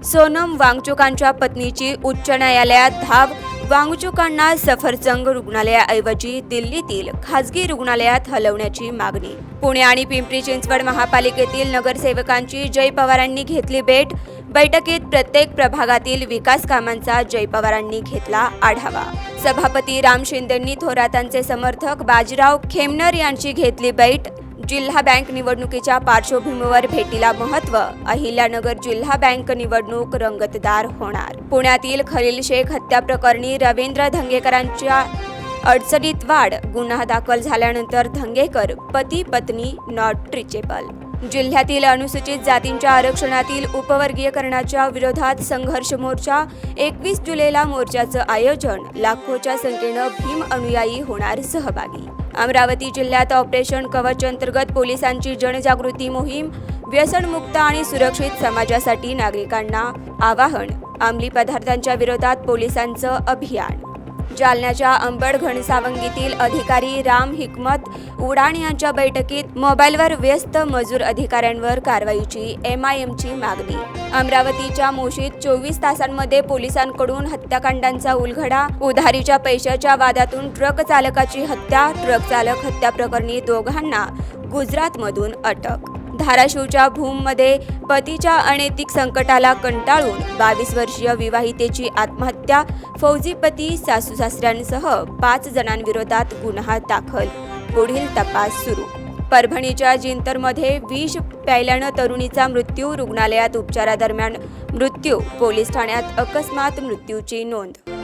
सोनम वांगचुकांच्या पत्नीची उच्च न्यायालयात धाव. वांगचुकांना सफरजंग रुग्णालयाऐवजी दिल्लीतील खासगी रुग्णालयात हलवण्याची मागणी. पुणे आणि पिंपरी चिंचवड महापालिकेतील नगरसेवकांची जय पवारांनी घेतली भेट. बैठकीत प्रत्येक प्रभागातील विकास कामांचा जय पवारांनी घेतला आढावा. सभापती राम शिंदेंनी थोरातांचे समर्थक बाजीराव खेमनर यांची घेतली भेट. जिल्हा बँक निवडणुकीच्या पार्श्वभूमीवर भेटीला महत्त्व. अहिल्यानगर जिल्हा बँक निवडणूक रंगतदार होणार. पुण्यातील खलील शेख हत्या प्रकरणी रवींद्र धंगेकरांच्या अडचणीत वाढ. गुन्हा दाखल झाल्यानंतर धंगेकर पती पत्नी नॉट ट्रिचेबल. जिल्ह्यातील अनुसूचित जातींच्या आरक्षणातील उपवर्गीयकरणाच्या विरोधात संघर्ष मोर्चा. 21 जुलैला मोर्चाचं आयोजन. लाखोच्या संख्येनं भीम अनुयायी होणार सहभागी. अमरावती जिल्ह्यात ऑपरेशन कवच अंतर्गत पोलिसांची जनजागृती मोहीम. व्यसनमुक्त आणि सुरक्षित समाजासाठी नागरिकांना आवाहन. अंमली पदार्थांच्या विरोधात पोलिसांचं अभियान. जालन्याच्या अंबड घनसावंगीतील अधिकारी राम हिकमत उडाण यांच्या बैठकीत मोबाईलवर व्यस्त मजूर अधिकाऱ्यांवर कारवाईची MIMची मागणी. अमरावतीच्या मोशीत 24 तासांमध्ये पोलिसांकडून हत्याकांडांचा उलगडा. उधारीच्या पैशाच्या वादातून ट्रक चालकाची हत्या. ट्रक चालक हत्या प्रकरणी दोघांना गुजरातमधून अटक. धाराशिवच्या भूममध्ये पतीच्या अनैतिक संकटाला कंटाळून 22 वर्षीय विवाहितेची आत्महत्या. फौजी पती सासू सासऱ्यांसह 5 जणांविरोधात गुन्हा दाखल. पुढील तपास सुरू. परभणीच्या जिंतरमध्ये विष प्यायल्यानं तरुणीचा मृत्यू. रुग्णालयात उपचारादरम्यान मृत्यू. पोलीस ठाण्यात अकस्मात मृत्यूची नोंद.